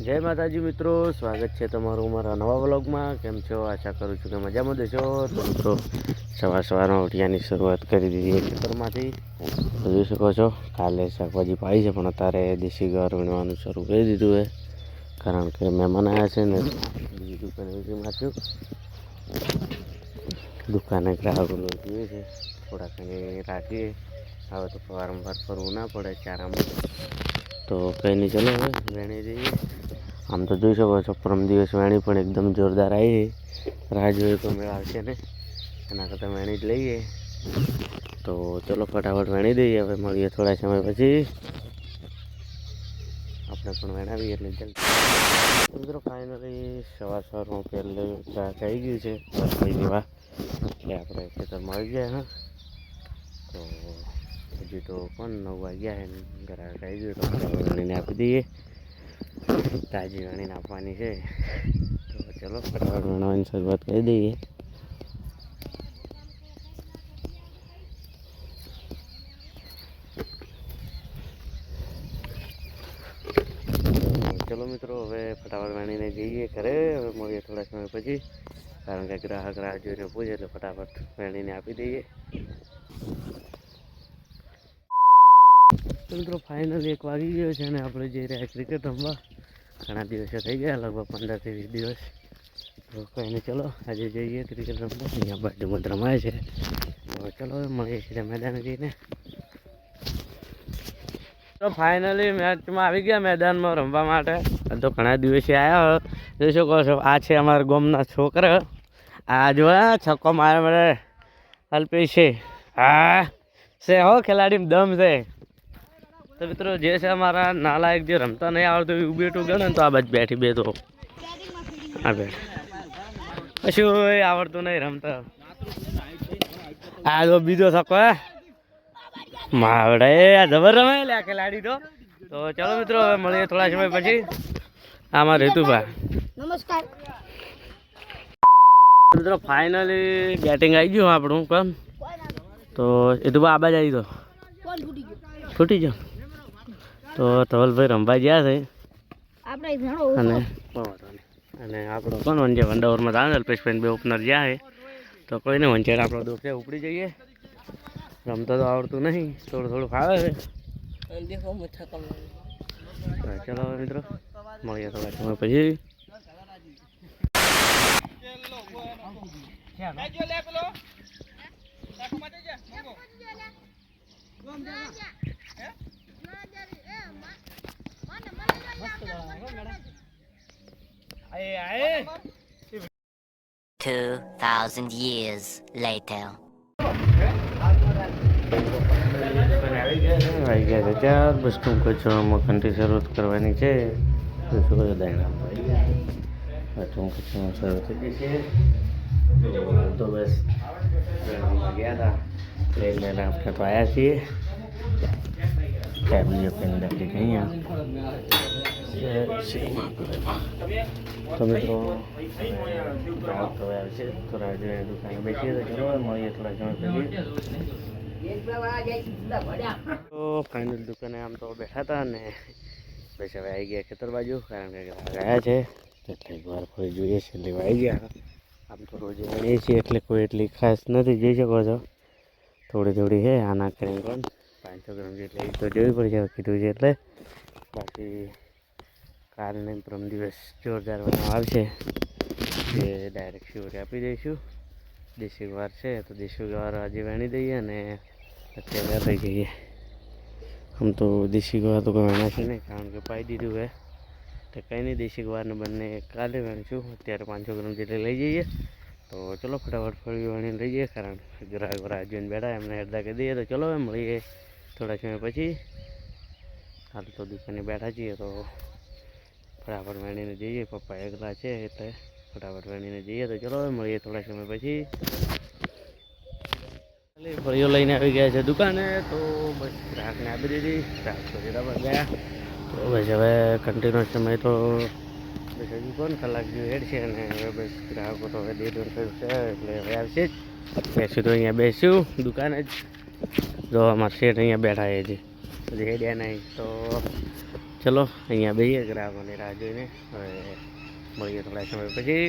જય માતાજી મિત્રો, સ્વાગત છે તમારું મારા નવા વ્લોગમાં। કેમ છો? આશા કરું છું કે મજામાં દેશો। તો મિત્રો સવારમાં ઉઠિયાની શરૂઆત કરી દીધી ખેતરમાંથી। જોઈ શકો છો કાલે શાકભાજી પાડી છે, પણ અત્યારે દેશી ઘર વીણવાનું શરૂ કરી દીધું છે, કારણ કે મહેમાન આવ્યા છે ને બીજી દુકાને વીણીમાંથી દુકાને ગ્રાહકો જોઈએ છે, થોડા કંઈ રાખીએ। હવે તો વારંવાર ફરવું ના પડે ચારામાં, તો કંઈ નહીં, ચલો હવે વેણી દઈએ। આમ તો જોઈ શકો છો પરમ દિવસ વેણી પણ એકદમ જોરદાર આવી, રાહ જોઈએ તો મેળ આવશે ને, એના કરતાં વેણી જ લઈએ। તો ચલો ફટાફટ વેણી દઈએ, હવે મળીએ થોડા સમય પછી, આપણે પણ વેણાવીએ એટલે જલ્દી। મિત્રો ફાઇનલી સવારમાં પહેલું ગ્રાહક આવી ગયું છે, ભાઈ જેવા, એટલે આપણે ખેતરમાં આવી ગયા। હા, તો હજી તો પણ 9 વાગ્યા છે, ગ્રાહક આવી ગયું તો વેણીને આપી દઈએ। તાજી વેણીને આપવાની છે, તો ચલો ફટાફટ વેણવાની શરૂઆત કરી દઈએ। ચલો મિત્રો હવે ફટાફટ વેણીને જઈએ ઘરે, હવે મળીએ થોડા સમય પછી, કારણ કે ગ્રાહક રાહ જોઈને પૂછે એટલે ફટાફટ વેણીને આપી દઈએ। તો મિત્રો ફાઇનલી 1 વાગી ગયો છે અને આપણે જઈ રહ્યા ક્રિકેટ રમવા। ઘણા દિવસો થઈ ગયા, લગભગ 15 થી 20 દિવસ। તો કંઈ નહીં, ચલો આજે જઈએ ક્રિકેટ રમવા, અહીંયા બાજુમાં જ રમાય છે। તો ચલો મળીએ છીએ મેદાને જઈને। તો ફાઇનલી મેચમાં આવી ગયા મેદાનમાં રમવા માટે। તો ઘણા દિવસે આવ્યા, જોઈ શકો છો આ છે અમારા ગામના છોકરા। આ જો છક્કો મારે મારે અલ્પેશ છે, હા છે હો, ખેલાડીમાં દમ છે। તો મિત્રો જે છે અમારા નાલાયક, જે રમતા નહીં આવડતું એવું બેઠું ગણે તો આ બાજુ બેઠી બે, તો હા બેઠ કશું આવડતું નહીં રમતા। આ જો બીજો છક્કો હે માવડે, આ જબર રમે લે આ ખેલાડી તો। તો ચલો મિત્રો હવે મળીએ થોડા સમય પછી। આમાં રેતુભાઈ નમસ્કાર। મિત્રો ફાઇનલી બેટિંગ આવી ગયું આપણું કામ, તો એ તો આ બાજુ આવી ગયો, ફૂટી ગયો। તો ધવલભાઈ રમવા ગયા છે, અને આપણો કોણ વંજે વન ઓવરમાં આવે અલ્પેશભાઈ બે ઓપનર ગયા છે। તો કોઈને વંચેડ આપણો દોસ્ત ઉપડી જઈએ। રમતા તો આવડતું નહીં, થોડું થોડું ફાવે છે। ચલો મિત્રો મળીએ થોડા સમય પછી। આયે 2000 years later. આવી ગયા છે ચાર, બસ ટૂંક જ ઘંટી શરૂઆત કરવાની છે। દાયણા ટૂંક શરૂ થઈ ગઈ છે। તો બસ ગયા હતા લઈને આપણે તો આવ્યા છીએ। ફેમિલી પેન દાખલી અહીંયા તો મિત્રો આવશે તો રાજ્ય દુકાને બેસીએ, તો ચલો મળીએ થોડા સમય પછી। તો ફાઇનલ દુકાને આમ તો બેઠા હતા ને બસ હવે આવી ગયા ખેતર બાજુ, કારણ કે ગયા છે એટલે એકવાર ફરી જોઈએ છે એટલે આવી ગયા। આમ તો રોજ ગણીએ છીએ એટલે કોઈ એટલી ખાસ નથી, જોઈ શકો છો થોડી થોડી છે। આના કરીને પણ 500 ગ્રામ જેટલી તો જોવી પડશે કીધું છે એટલે, બાકી કાલને પ્રમ દિવસ જોરદાર બનાવ આવશે, જે ડાયરેક્ટ શિવરે આપી દઈશું। દેશી ગવાર છે તો દેશી ગવાર આજે વેણી દઈએ અને અત્યારે લઈ જઈએ। આમ તો દેશી ગવાર તો કોઈ વેણાશે નહીં, કારણ કે પાઈ દીધું છે, તો કંઈ નહીં, દેશી ગવારને બંને કાલે વેણીશું। અત્યારે 500 ગ્રામ જેટલી લઈ જઈએ। તો ચલો ફટાફટ ફરી વેણીને લઈ જઈએ, કારણ કે ગ્રાહક જોઈને બેઠા એમને અડધા કરી દઈએ। તો ચલો મળીએ થોડા સમય પછી। હાલ તો દુકાને બેઠા છીએ તો ફટાફટ વેણીને જઈએ, પપ્પા એકલા છે એટલે ફટાફટ વેણીને જઈએ। તો ચલો મળીએ થોડા સમય પછી। ફળીઓ લઈને આવી ગયા છે દુકાને, તો બસ ગ્રાહકને આપી દીધી, ગ્રાહક તો જરા ગયા। તો બસ હવે કન્ટિન્યુઅસ સમય તો બસ હજુ કોણ કલાક જેવું હેડ છે, અને હવે બસ ગ્રાહકો તો હવે 1.5 થયું છે એટલે હવે આવશે જ। બેસ્યું તો અહીંયા બેસ્યું દુકાને જ, જો અમારા શેઠ અહીંયા બેઠા છે, હજી હેડ્યા નહીં। તો ચલો અહીંયા બેસીએ ગ્રાહકોની રાહ જોઈને હવે મળીએ થોડા સમય પછી.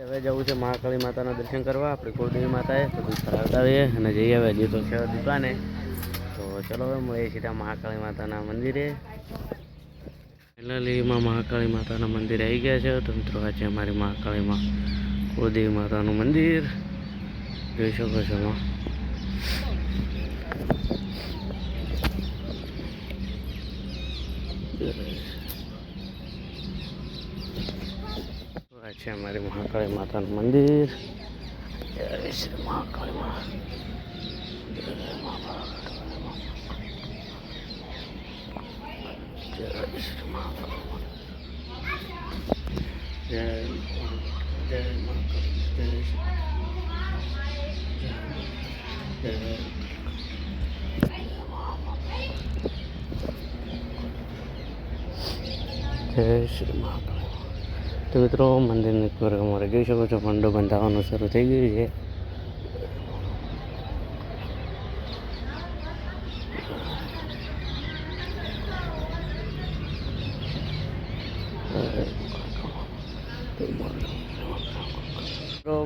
હવે જવું છે મહાકાળી માતાના દર્શન કરવા આપણે કુળદેવી માતાએ તો દૂધ ભરાવતા આવીએ અને જઈએ હવે હજી તો છે દુકાને. તો ચલો હવે મળીએ સીધા મહાકાળી માતાના મંદિરે. ફાઇનલીમાં મહાકાળી માતાના મંદિરે આવી ગયા છે તો મિત્રો આ છે અમારી મહાકાળીમાં કુળદેવી માતાનું મંદિર જોઈ શકો છો. આ છે અમારી મહાકાળી માતાનું મંદિર. જય શ્રી મહાકાળી માં. જય શ્રી મહાકાળી. જય જય મહાકાળી. જય જય શ્રી મહાકાળી. તો મિત્રો મંદિરની ઉપર અમારે જોઈ શકો છો પંડો બંધાવવાનું શરૂ થઈ ગયું છે.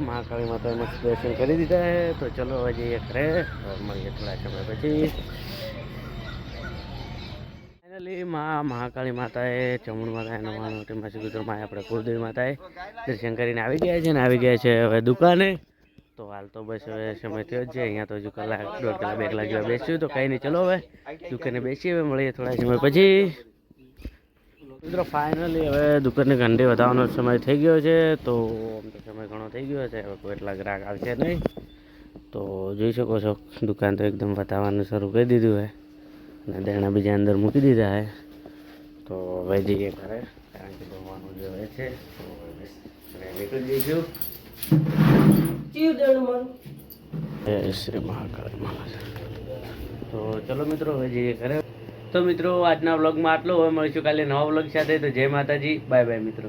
મહાકાળી માતા મસ્ત દર્શન કરી દીધા હે તો ચલો હવે જઈએ ઘરે મળીએ થોડા સમય પછી. ફાઇનલી મહાકાળી માતાએ ચમણ માતાએ નવાનું તેમાં શ્રીગુતરમાં આપણે કુળદેવી માતાએ દર્શન કરીને આવી ગયા છે ને આવી ગયા છે હવે દુકાને. તો હાલ તો બસ હવે સમય થયો જ છે અહીંયા તો હજુ કલાક 1.5 કલાક 2 કલાક જેવા બેસ્યું તો કંઈ નહીં. ચલો હવે દુકાને બેસીએ હવે મળીએ થોડા સમય પછી. મિત્રો ફાઇનલી હવે દુકાનની ઘંટી વધારવાનો સમય થઈ ગયો છે તો આમ તો સમય ઘણો થઈ ગયો છે હવે કોઈ એટલા ગ્રાહક આવશે નહીં. તો જોઈ શકો છો દુકાન તો એકદમ વધારવાનું શરૂ કરી દીધું છે અને દેણા બીજા અંદર મૂકી દીધા છે. તો હવે જઈએ ઘરે કારણ કે જમવાનું જે હોય છે તો હવે નીકળી જઈશું. જય શ્રી મહાકાળી. તો ચલો મિત્રો હવે જઈએ ઘરે. તો મિત્રો આજના વ્લોગમાં આટલો. હવે મળીશું કાલે નવા વ્લોગ સાથે. તો જય માતાજી, બાય બાય મિત્રો.